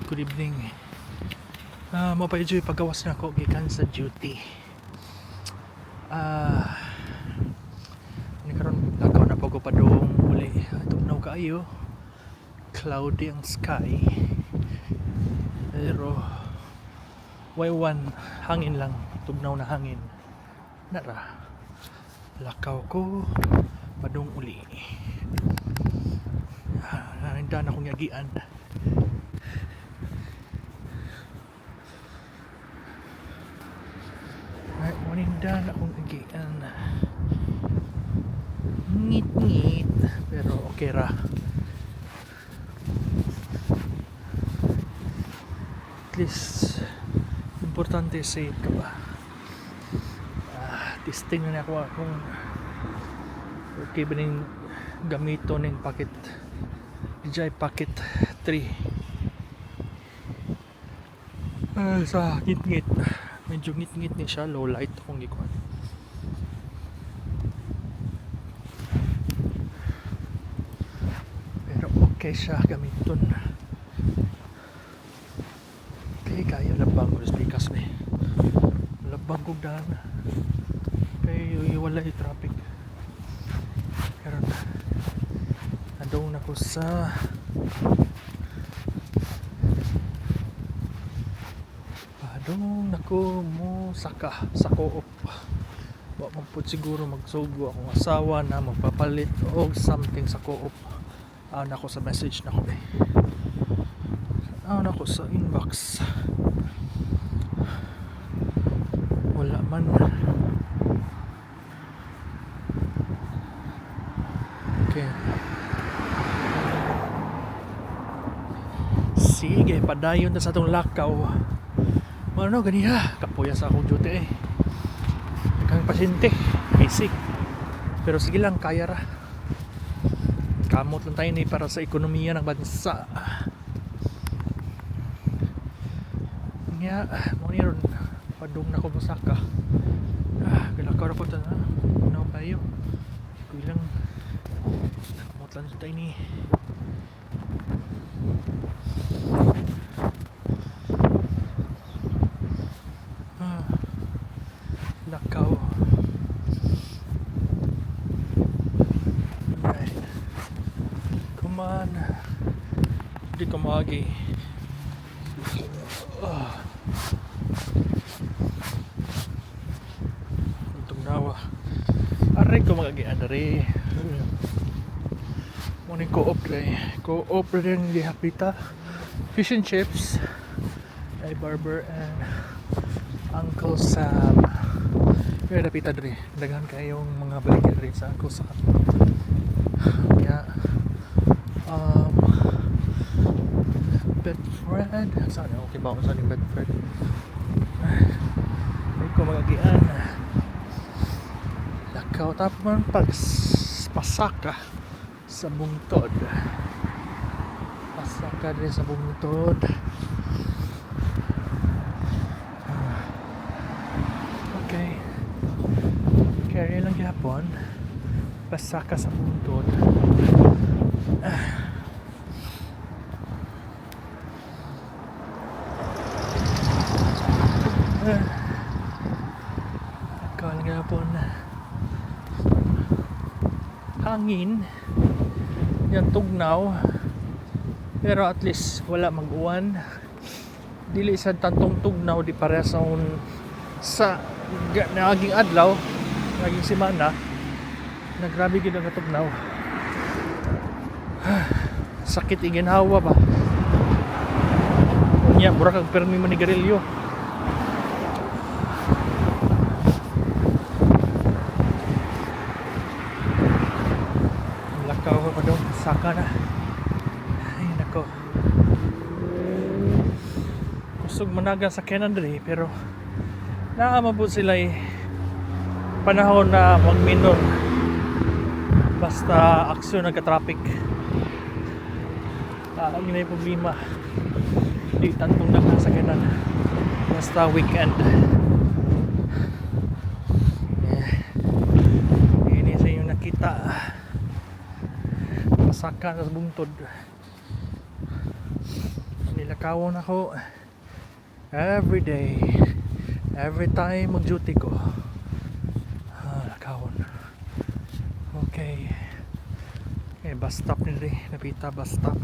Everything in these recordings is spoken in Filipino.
Good evening. Mapayadyo paggawas na ako gikan sa duty. Ni karon lakaw na pag pa dong uli. Tugnaw kaayo. Cloudy ang sky. Pero waywan hangin lang, tugnaw na hangin. Nara. Lakaw ko padong uli. Hinda na akong yagian. Maninda na akong yagian. Ngit-ngit. Pero okay ra. At least importante safe ka ba. Testing na ako kung okay ba ning gamito ning packet DJI Pocket 3 sa ngit-ngit, medyo ngit-ngit ni siya, low light akong gikuan. Pero okay siya gamiton. Okay, kaya labang ko sa pikas ni labang kong daan kaya wala yung traffic. Pero andong na ko sa padong nako mo saka sa co-op. Wa man pud siguro magsugo akong asawa na magpapalit og something sa co-op. Nako sa message nako nako sa inbox. Wala man. Okay. Sige, padayon na sa itong lakaw. Ano, ganiha. Kapuya sa akong duty Kang pasyente. Basic. Pero sige lang, kaya ra. Kamot lang tayo ni para sa ekonomiya ng bansa. Nga, muna ron. Padung na ko masaka. Galakaw na po ito na. Ano kayo? Kulang. Kamot lang tayo ni. Lakaw. Alright. Come on. Hindi ko maagi. Itong nawa. Aray ko magagian dari. Morning co-op rin. Co-op rin gihapita. Fish and chips. Ay Barber and Uncle Sam. Kaya napita rin. Daghan kayong mga baligyan rin sa Uncle Sam. Kaya Bedford. Saan? Okay ba ako saan yung Bedford? Ay ko magagian. Lakaw tapos pasaka sa bungtod. Pasaka rin sa bungtod. Okay. Carry lang gihapon. Pasaka sa bungtod. Ikaw lang gihapon. Hangin. Yan tugnaw. Pero at least wala mag-uwan. Dili sa tantong tugnaw di para sa naging adlaw, naging semana, nagrabe gid ang tugnaw. Sakit iginhawa ba? Unya mura kag permi manigarilyo. Lakaw ko pa daw, saka na. Ay nako. Kusog managa sa Kenan diri pero naamabot sila panahon na magminor basta aksyon nagka-traffic. Ang yun ay problema di tantong nagkasakyanan basta weekend. Ini sa inyo nakita pasaka sa bungtod. Lakawon ako every day, every time mag duty ko. Lakawon. Okay, bus stop nila, napita bus stop.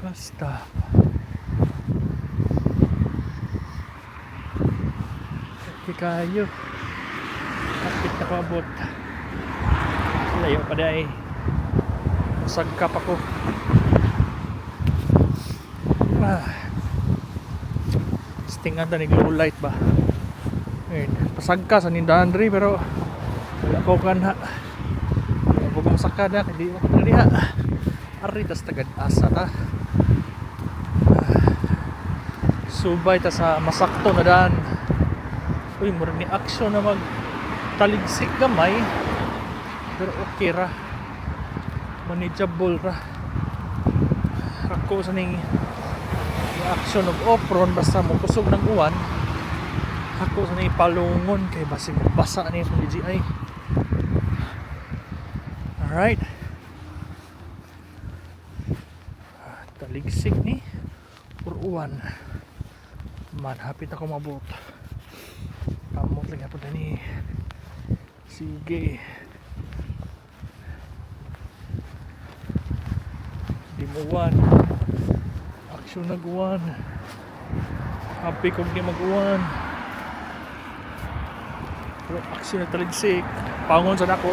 Bus stop. Okay kayo. Kapit na paabot. Layo pa dahil. Masagkap ako. Stingan na nag-low light ba? Pasagka sa Nindandri pero wala ko kanha. Wala ko kang sakada. Hindi ako naliha. Ari tas tagad asa ta. Subay ta sa masakto na daan. Uy, mura ni aksyon na mag taligsik gamay. Pero okay ra. Manageable ra. Ako sa ning action of off-road basta mo kusog ng uwan. Ako sa ning palungon kay basig basa ni itong DJI. Alright. Taligsik ni or uwan. Man, hapit ako mabot. Pamot lagi po ni. Sige. Di mo uwan. Aksyon nag-uwan. Happy kong di mag-uwan. Pero aksyon na taligsik. Pangon sa dako.